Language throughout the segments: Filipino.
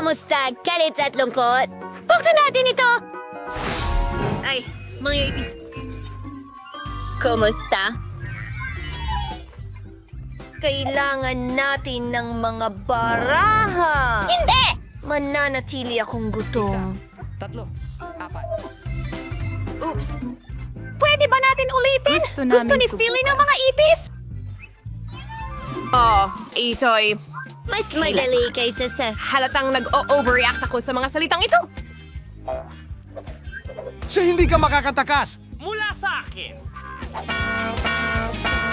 Kamusta, galit at lungkot? Buksan natin ito! Ay, mga ipis. Kumusta? Kailangan natin ng mga baraha! Hindi! Mananatili akong gutom. 3, 4. Oops. Pwede ba natin ulitin? Gusto ni Philly ng mga ipis? Oh, ito'y Mas madali kaysa sa... halatang nag-overreact ako sa mga salitang ito. So hindi ka makakatakas.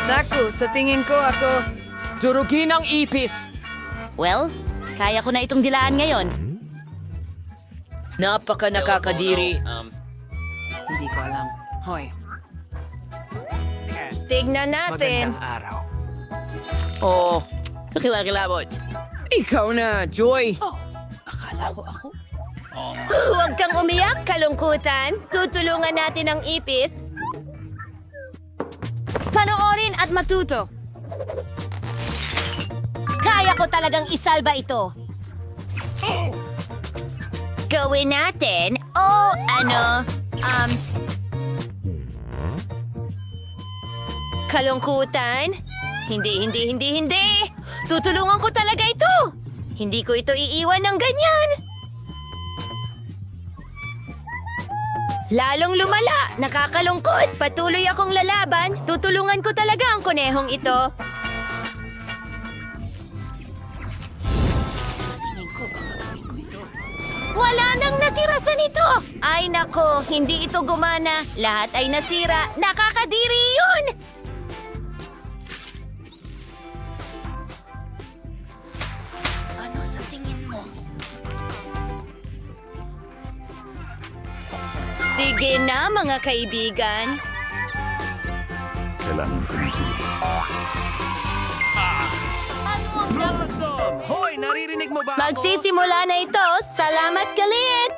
Naku, sa tingin ko ako... Durugin ang ipis. Well, kaya ko na itong dilaan ngayon. Napaka nakakadiri. Hindi ko alam. Hoy. Tignan natin. araw. Oh, nakilakilabot. Ikaw na, Joy. Huwag kang umiyak, kalungkutan. Tutulungan natin ang ipis. Panoorin at matuto. Kaya ko talagang isalba ito. Gawin natin. Kalungkutan? Hindi. Tutulungan ko talaga ito. Hindi ko ito iiwan ng ganyan. Lalong lumala, nakakalungkot. Patuloy akong lalaban. Tutulungan ko talaga ang kunehong ito. Wala nang natira sa nito! Ay nako, hindi ito gumana. Lahat ay nasira. Nakakadiri yun! Ano sa tingin mo? Sige na, mga kaibigan. Kailangan ko ng Awesome! Hoy, naririnig mo ba ako? Magsisimula na ito. Salamat, galit!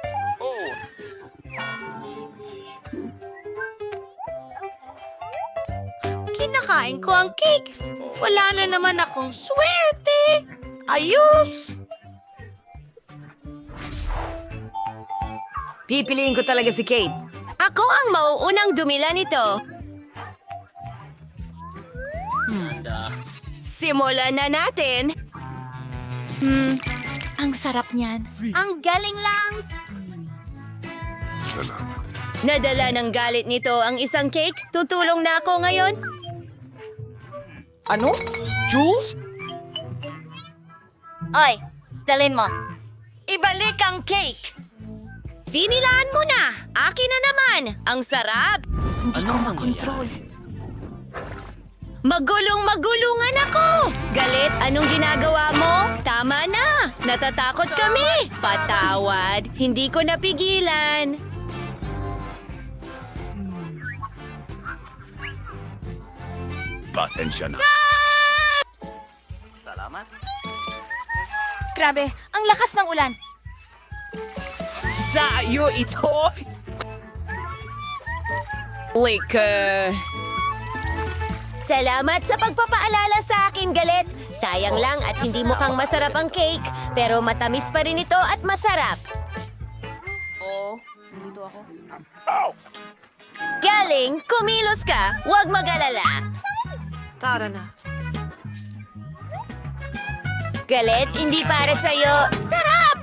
Kinakain ko ang cake. Wala na naman akong swerte. Ayos! Pipiliin ko talaga si Kate. Ako ang mauunang dumila nito. Simulan na natin. Ang sarap niyan. Ang galing lang. salamat. Nadala ng galit nito ang isang cake. Tutulong na ako ngayon. Ano? Jules? Oy, dalin mo. Ibalik ang cake. Dinilaan mo na. Akin na naman. Ang sarap. Hindi ko makontrol. Magulungan ako! Galit, anong ginagawa mo? Tama na! Natatakot kami! Patawad, hindi ko napigilan. Pasensya na. Grabe, ang lakas ng ulan. Sa'yo ito! Salamat sa pagpapaalala sa akin, Galit. Sayang lang at hindi mukhang masarap ang cake, pero matamis pa rin ito at masarap. Nandito ako. Galing, kumilos ka. Huwag mag-alala. Tara na. Galit, hindi para sa'yo. Sarap!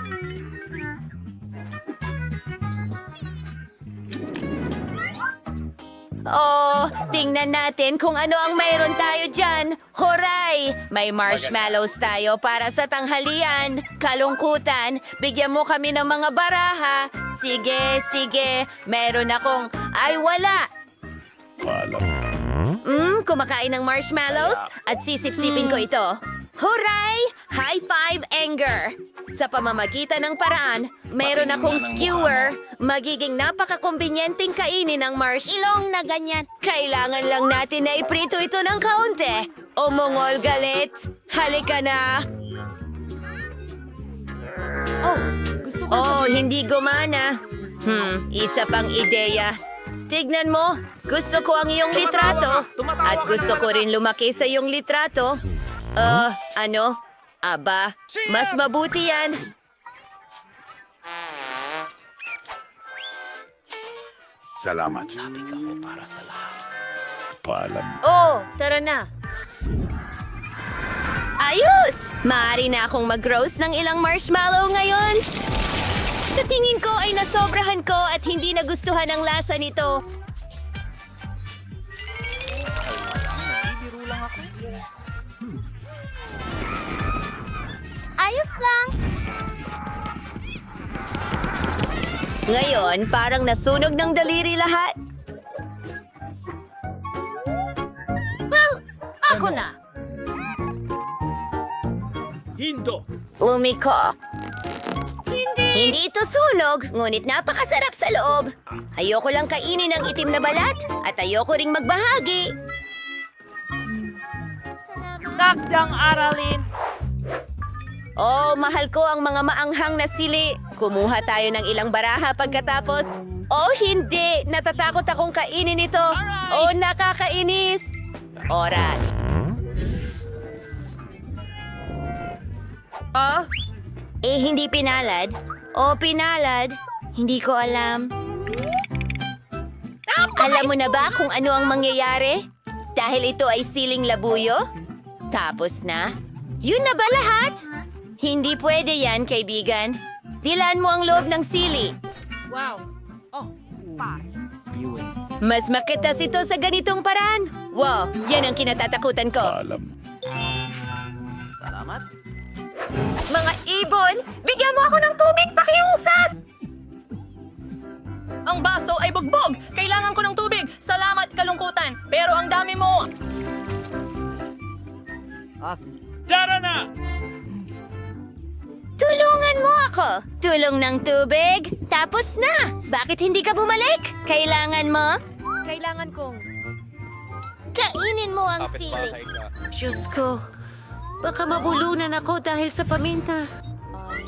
Oh, tingnan natin kung ano ang mayroon tayo dyan. Horay! May marshmallows tayo para sa tanghalian. Kalungkutan, bigyan mo kami ng mga baraha. Sige. Meron akong... Ay, wala! Kumakain ng marshmallows at sisip-sipin ko ito. Huray! High five, anger! Sa pamamagitan ng paraan, meron akong skewer. Magiging napaka-kumbinyenteng kainin ng ilong na ganyan. Kailangan lang natin na iprito ito ng kaunti. Umungol, Galit. Halika na. Oh, hindi gumana. Isa pang ideya. Tignan mo, gusto ko ang iyong litrato. At gusto ko rin lumaki sa iyong litrato. Ano? Aba, mas mabuti yan. Salamat. Paalam. Oh, tara na. Ayos! Maaari na akong mag-roast ng ilang marshmallow ngayon. Sa tingin ko ay nasobrahan ko at hindi nagustuhan ang lasa nito. Ayos lang. Ngayon, parang nasunog ng daliri lahat. Well, ako na. Umiko. Hindi ito sunog, ngunit napakasarap sa loob. Ayoko lang kainin ang itim na balat at ayoko ring magbahagi. Takdang aralin. Oh, mahal ko ang mga maanghang na sili. Kumuha tayo ng ilang baraha pagkatapos. Oh, hindi! Natatakot akong kainin ito. Oh, nakakainis. Oras. Oh? Hindi pinalad. Oh, pinalad. Hindi ko alam. Alam mo na ba kung ano ang mangyayari? Dahil ito ay siling labuyo? Tapos na? Yun na ba lahat? Hindi pwede yan, kaibigan. Dilaan mo ang loob ng sili. Mas makitas ito sa ganitong paraan. Wow, yan ang kinatatakutan ko. Paalam. Mga ibon, bigyan mo ako ng tubig, pakiusap! Ang baso ay bugbog! Kailangan ko ng tubig! Salamat, kalungkutan! Pero ang dami mo... Tulungan mo ako! Tulong ng tubig, tapos na! Bakit hindi ka bumalik? Kailangan mo? Kailangan kong... Kainin mo ang sili. Diyos ko, baka mabulunan ako dahil sa paminta.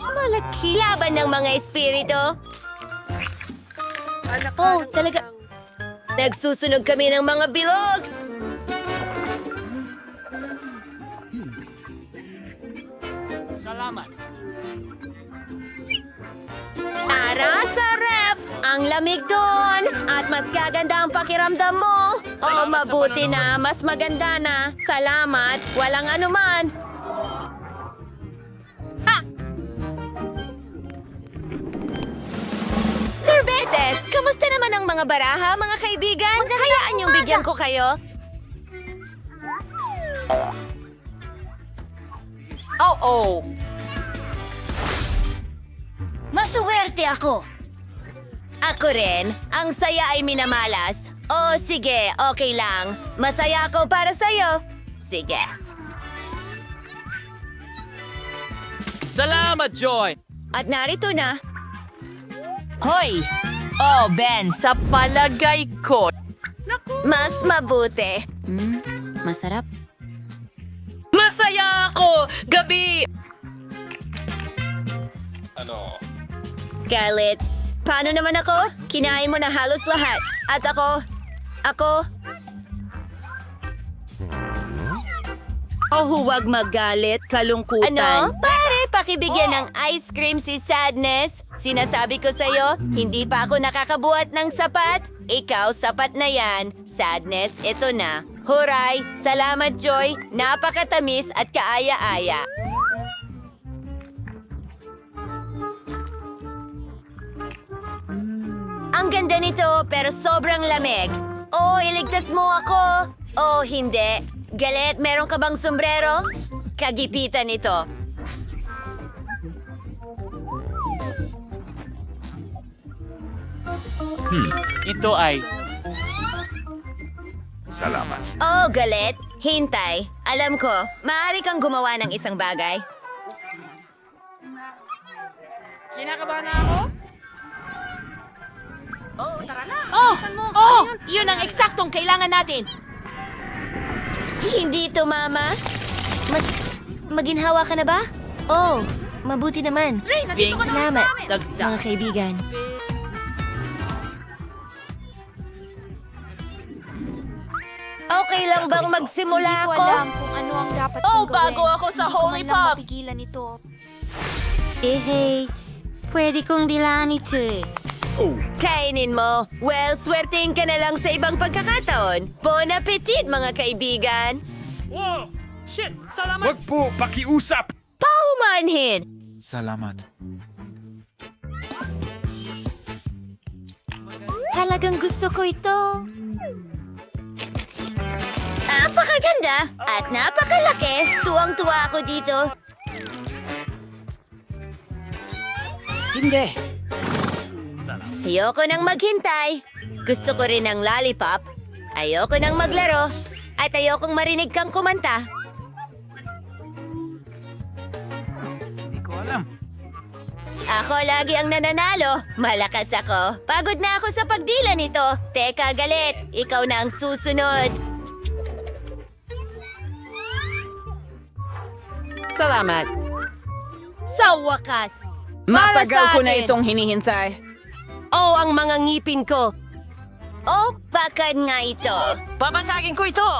Malaki. Laban ng mga espiritu. Oh, talaga. Nagsusunog kami ng mga bilog. Tara sa ref! Ang lamig doon! At mas gaganda ang pakiramdam mo! Oh, mabuti na! Mas maganda na! Salamat! Walang anuman! Sir Betes, kamusta naman ang mga baraha, mga kaibigan? Hayaan niyong bigyan ko kayo. Oh. Masuwerte ako. Ako rin. Ang saya ay minamalas. Oh, sige. Okay lang. Masaya ako para sa'yo. Sige. Salamat, Joy! At narito na. Hoy! Oh, Ben! Sa palagay ko... Mas mabuti. Masarap. Masaya ako! Gabi! Galit. Paano naman ako? Kinain mo na halos lahat. At ako... Oh, huwag magalit, kalungkutan. Ano? Pare, pakibigyan ng ice cream si Sadness. Sinasabi ko sa'yo, hindi pa ako nakakabuhat ng sapat. Ikaw, sapat na yan. Sadness, ito na. Huray! Salamat, Joy! Napakatamis at kaaya-aya. Ang ganda nito, pero sobrang lamig. Oh, iligtas mo ako. Oh, hindi. Galit, meron ka bang sombrero? Kagipitan ito. Ito ay... Salamat. Oh, galit. Hintay. Alam ko, maaari kang gumawa ng isang bagay. Kinakabahan na ako? Yun ang eksaktong kailangan natin. Hindi ito, Mama. Mas maginhawa ka na ba? Oh, mabuti naman. Ray, nandito ka naman Salamat, sa amin. mga kaibigan. Okay lang bang magsimula Hindi ko ako? alam kung ano ang dapat kong gawin. bago ako sa Hindi ko Holy man lang Pop. mapigilan ito. Hey, pwede kong dilaan ito. Kainin mo. Well, swertein ka na lang sa ibang pagkakataon. Bon appetit, mga kaibigan. Wag po, pakiusap! Paumanhin! Salamat. Talagang gusto ko ito. Napakaganda at napakalaki. Tuwang-tuwa ako dito. Hindi. Ayoko nang maghintay. Gusto ko rin ng lollipop. Ayoko nang maglaro. At ayokong marinig kang kumanta. Ako lagi ang nananalo. Malakas ako. Pagod na ako sa pagdila nito. Teka, galit. Ikaw na ang susunod. Salamat. Sa wakas. Matagal ko na atin. itong hinihintay. Oh, ang mga ngipin ko. Oh, pakad nga ito. Babasagin ko ito!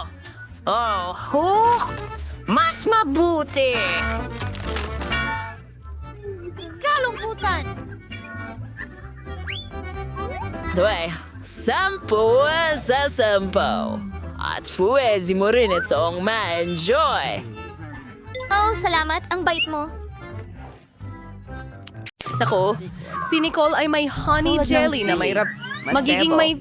Oh, mas mabuti! Kalungkutan. Dwe, 10 sa 10. At pwede mo rin itong ma-enjoy. Oh, salamat. Ang bait mo. Nako, si Nicole ay may honey jelly na may magiging may...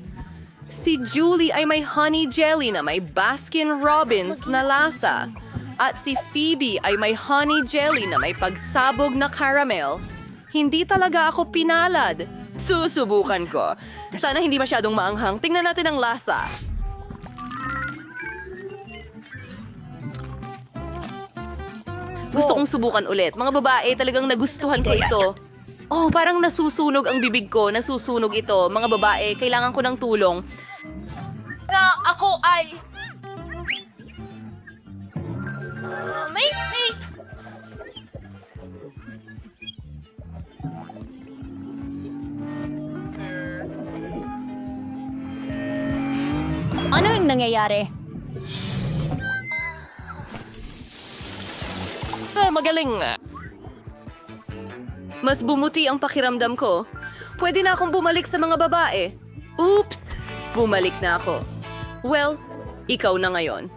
Si Julie ay may honey jelly na may Baskin Robbins na lasa. At si Phoebe ay may honey jelly na may pagsabog na caramel. Hindi talaga ako pinalad. Susubukan ko. Sana hindi masyadong maanghang. Tingnan natin ang lasa. Gusto kong subukan ulit. Mga babae, talagang nagustuhan ko ito. Oh, parang nasusunog ang bibig ko. Nasusunog ito. Mga babae, kailangan ko ng tulong. Na ako ay... Ano yung nangyayari? Magaling nga. Mas bumuti ang pakiramdam ko. Pwede na akong bumalik sa mga babae. Oops! Bumalik na ako. Well, ikaw na ngayon.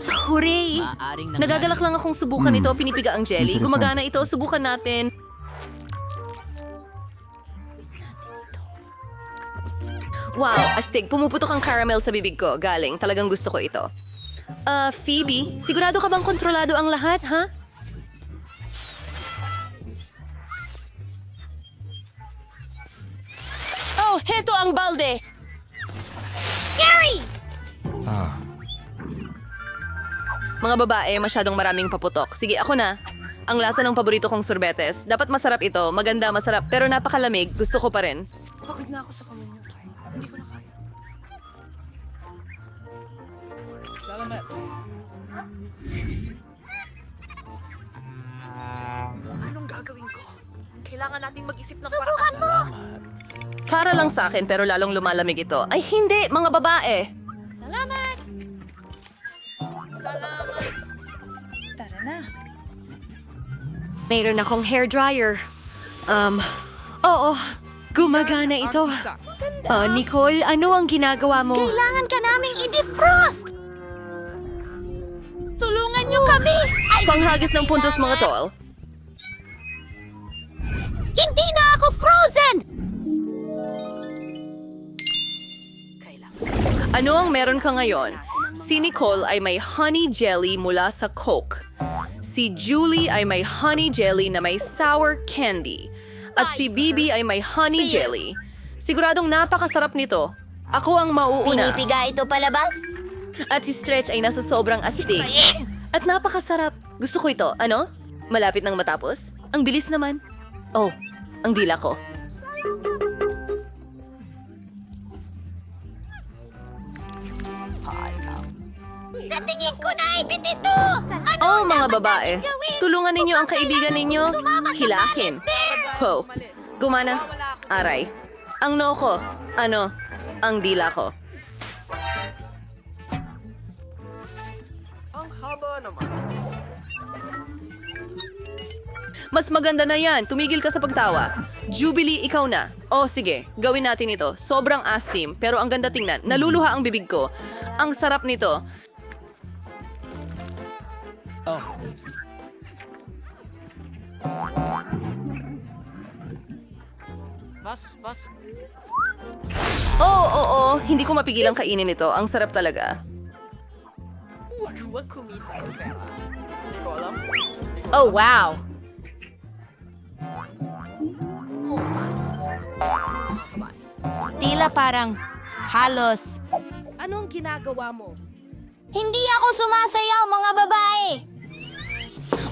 Hooray! Nagagalak lang akong subukan ito. Pinipiga ang jelly. Gumagana ito. Subukan natin. Wow, astig. Pumuputok ang caramel sa bibig ko. Galing. Talagang gusto ko ito. Phoebe, sigurado ka bang kontrolado ang lahat, ha? Oh, heto ang balde. Mga babae, masyadong maraming paputok. Sige, ako na. Ang lasa ng paborito kong sorbetes. Dapat masarap ito. Maganda, masarap. Pero napakalamig. Gusto ko pa rin. Pagod na ako sa pamilya. Hindi ko na kaya. Anong gagawin ko? Kailangan nating mag-isip ng paraan. Para lang sa akin, pero lalong lumalamig ito. Ay, hindi! Mga babae! Salamat. Tara na. Mayroon akong hairdryer. Oo. Gumagana ito. Nicole, ano ang ginagawa mo? Kailangan ka naming i-defrost. Tulungan niyo kami. Panghagis ng puntos, mga tol. Hindi na ako frozen. Ano ang meron ka ngayon? Si Nicole ay may honey jelly mula sa Coke. Si Julie ay may honey jelly na may sour candy. At si Bibi ay may honey jelly. Siguradong napakasarap nito. Ako ang mauuna. Pinipiga ito palabas. At si Stretch ay nasa sobrang astig. At napakasarap. Gusto ko ito. Ano? Malapit nang matapos? Ang bilis naman. Oh, ang dila ko. Sa tingin ko na ipit ito. Oh, mga babae. Tulungan ninyo ang kaibigan ninyo. Hilahin. Ho. Gumana. Aray. Ang noo ko. Ano? Ang dila ko. Mas maganda na yan. Tumigil ka sa pagtawa. Jubilee, ikaw na. Oh, sige. Gawin natin ito. Sobrang asim, pero ang ganda tingnan. Naluluha ang bibig ko. Ang sarap nito. Oo. Hindi ko mapigilang kainin ito. Ang sarap talaga. Oh, wow. Tila parang halos. Anong ginagawa mo? Hindi ako sumasayaw, mga babae.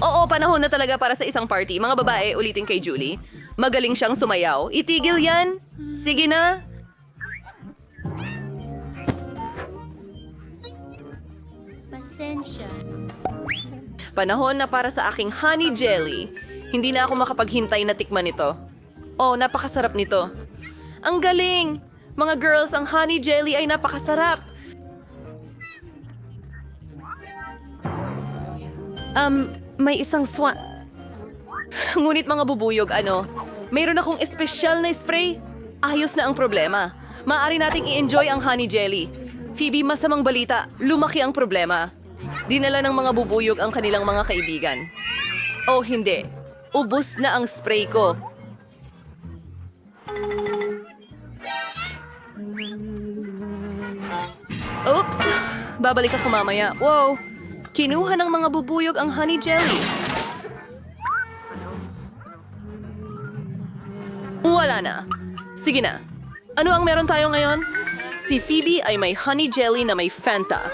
Oo, panahon na talaga para sa isang party. Mga babae, ulitin kay Julie. Magaling siyang sumayaw. Itigil yan. Sige na. Pasensya. Panahon na para sa aking honey jelly. Hindi na ako makapaghintay na tikman ito. Oh, napakasarap nito. Ang galing! Mga girls, ang honey jelly ay napakasarap. May isang Ngunit mga bubuyog, mayroon akong espesyal na spray. Ayos na ang problema. Maaari nating i-enjoy ang honey jelly. Phoebe, masamang balita, lumaki ang problema. Dinala ng mga bubuyog ang kanilang mga kaibigan. Oh, hindi. Ubus na ang spray ko. Oops! Babalik ako mamaya. Wow! Kinuha ng mga bubuyog ang honey jelly. Wala na. Sige na. Ano ang meron tayo ngayon? Si Phoebe ay may honey jelly na may Fanta.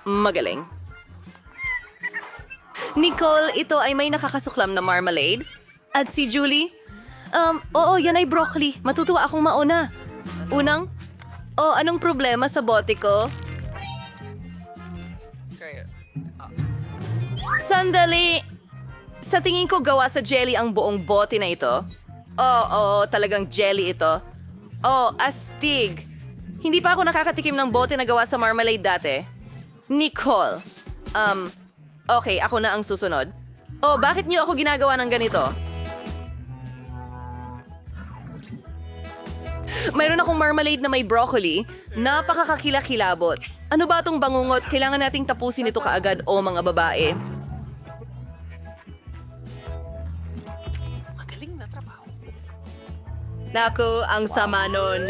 Magaling. Nicole, ito ay may nakakasuklam na marmalade. At si Julie? Oo, yan ay broccoli. Matutuwa akong mauna. Unang, anong problema sa bote ko? Sandali! Sa tingin ko gawa sa jelly ang buong bote na ito. Oo, talagang jelly ito. Oh, astig. Hindi pa ako nakakatikim ng bote na gawa sa marmalade dati. Nicole. Okay, ako na ang susunod. Oh, bakit niyo ako ginagawa ng ganito? Mayroon akong marmalade na may broccoli. Napakakakilakilabot. Ano ba itong bangungot? Kailangan nating tapusin ito kaagad, mga babae. Naku, ang sama nun.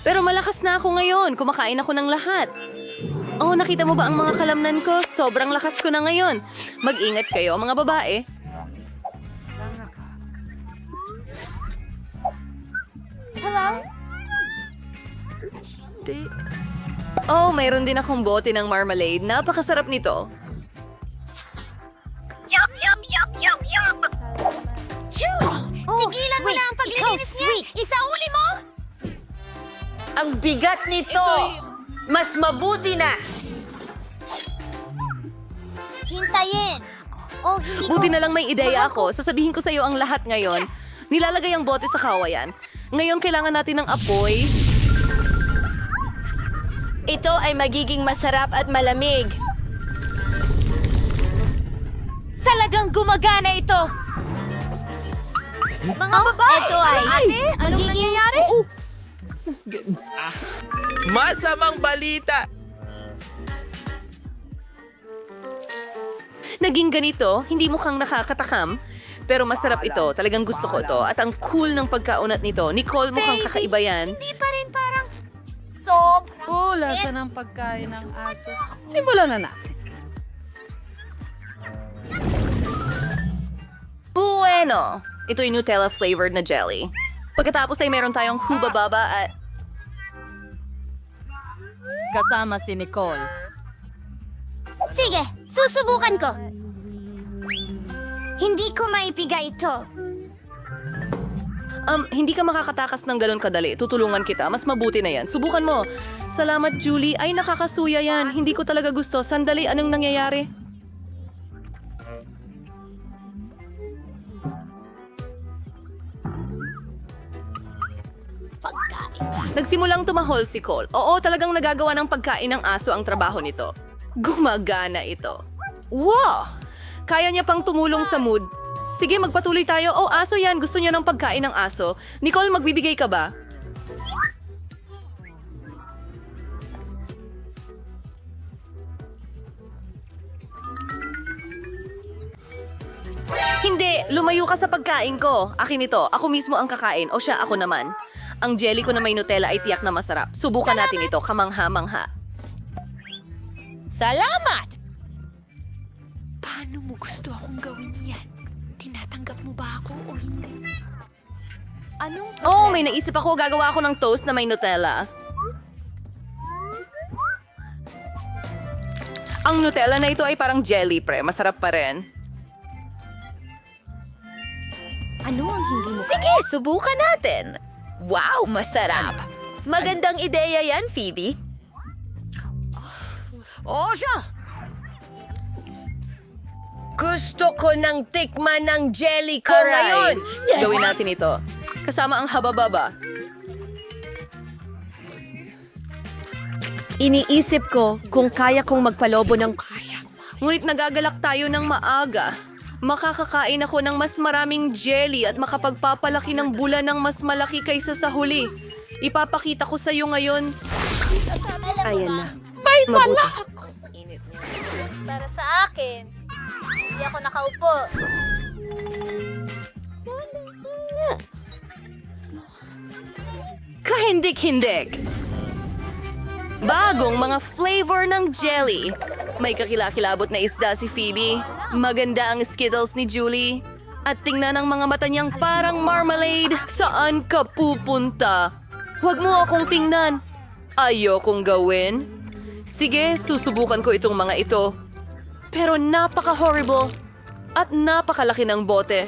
Pero malakas na ako ngayon. Kumakain ako ng lahat. Oh, nakita mo ba ang mga kalamnan ko? Sobrang lakas ko na ngayon. Mag-ingat kayo, mga babae. Hello? Oh, mayroon din akong bote ng marmalade. Napakasarap nito. Yup, yup, yup, yup, yup. Tigilan mo na ang paglilinis niya. Isauli mo. Ang bigat nito! Mas mabuti na! Hintayin. Oh, hindi ko... Buti na lang may ideya ako. Sasabihin ko sa iyo ang lahat ngayon. Nilalagay ang bote sa kawayan. Ngayon kailangan natin ng apoy. Ito ay magiging masarap at malamig. Talagang gumagana ito. Mga babae. Ito ay... Ate, anong nangyayari? Masamang balita! Naging ganito, hindi mukhang nakakatakam. Pero masarap ito. Talagang gusto ko ito. At ang cool ng pagkaunat nito. Nicole, mukhang kakaiba yan. Hindi pa rin parang... Sobra. Lasa ng pagkain ng aso. Simulan na natin. Bueno! Ito yung Nutella-flavored na jelly. Pagkatapos ay meron tayong hubababa at... Kasama si Nicole. Sige, susubukan ko. Hindi ko maipiga ito. Hindi ka makakatakas ng ganun kadali. Tutulungan kita. Mas mabuti na yan. Subukan mo. Salamat, Julie. Ay, nakakasuya yan. Hindi ko talaga gusto. Sandali, anong nangyayari? Pagkain. Nagsimulang tumahol si Cole. Oo, talagang nagagawa ng pagkain ng aso ang trabaho nito. Gumagana ito. Wow! Kaya niya pang tumulong sa mood. Sige, magpatuloy tayo. Oh, aso yan. Gusto niya ng pagkain ng aso. Nicole, magbibigay ka ba? Hindi, lumayo ka sa pagkain ko. Akin ito. Ako mismo ang kakain. O siya, ako naman. Ang jelly ko na may Nutella ay tiyak na masarap. Subukan natin ito. Kamangha-mangha. Salamat! Paano mo gusto akong gawin yan? Tinatanggap mo ba ako o hindi? Oh, may naisip ako. Gagawa ako ng toast na may Nutella. Ang Nutella na ito ay parang jelly, pre. Masarap pa rin. Sige, subukan natin. Wow, masarap. Magandang ideya yan, Phoebe. Oh, siya! Gusto ko ng tikman ng jelly ko Alright. ngayon. Gawin natin ito. Kasama ang haba-baba. Iniisip ko kung kaya kong magpalobo ng... Ngunit nagagalak tayo ng maaga. Makakakain ako ng mas maraming jelly at makapagpapalaki ng bulan ng mas malaki kaysa sa huli. Ipapakita ko sa iyo ngayon. Ayan na. May pala Para sa akin, hindi ako nakaupo. Kahindik-hindik. Bagong mga flavor ng jelly. May kakilakilabot na isda si Phoebe. Maganda ang Skittles ni Julie. At tingnan ang mga mata niyang parang marmalade. Saan ka pupunta? Huwag mo akong tingnan. Ayokong gawin. Sige, susubukan ko itong mga ito. Pero napaka-horrible. At napakalaki ng bote.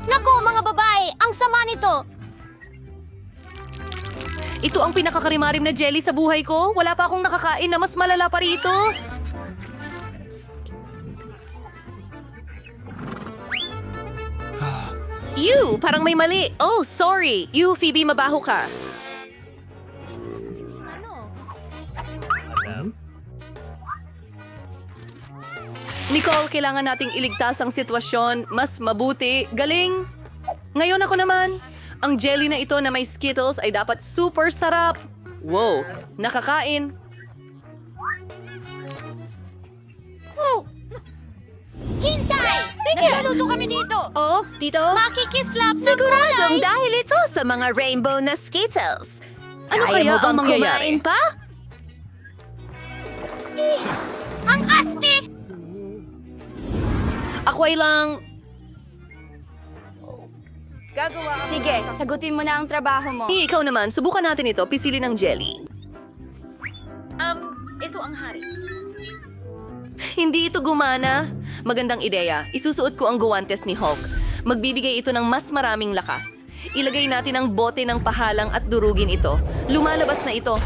Naku, mga babae, ang sama nito. Ito ang pinakakarimarim na jelly sa buhay ko. Wala pa akong nakakain na mas malala pa rito. Ew, parang may mali. Oh, sorry. You, Phoebe, mabaho ka. Nicole, kailangan nating iligtas ang sitwasyon. Mas mabuti. Galing. Ngayon ako naman. Ang jelly na ito na may Skittles ay dapat super sarap. Wow, nakakain. Hintay! Sige! Nagluluto kami dito. Oh, dito? Makikislap ng Siguradong gulay. dahil ito sa mga rainbow na Skittles. Ano kaya mo bang ang mangyayari? kumain pa? Ang astig! Ako ay lang... Sige, sagutin mo na ang trabaho mo. Ikaw naman, subukan natin ito. Pisilin ng jelly. Ito ang hari. Hindi ito gumana. Magandang ideya. Isusuot ko ang guwantes ni Hulk. Magbibigay ito ng mas maraming lakas. Ilagay natin ang bote ng pahalang at durugin ito. Lumalabas na ito.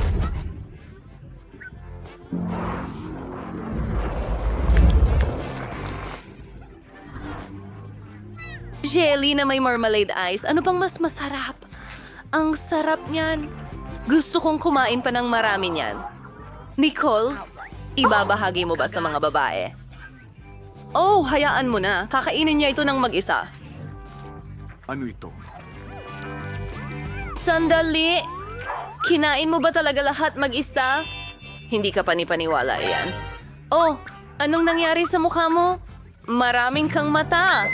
Jelly na may marmalade ice. Ano pang mas masarap? Ang sarap niyan. Gusto kong kumain pa ng marami niyan. Nicole, ibabahagi mo ba sa mga babae? Oh, hayaan mo na. Kakainin niya ito ng mag-isa. Ano ito? Sandali! Kinain mo ba talaga lahat mag-isa? Hindi ka panipaniwala yan. Oh, anong nangyari sa mukha mo? Maraming kang mata.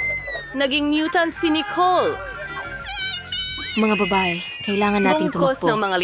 Naging mutant si Nicole. Mga babae, kailangan nating Bungkos tumakbo. ng mga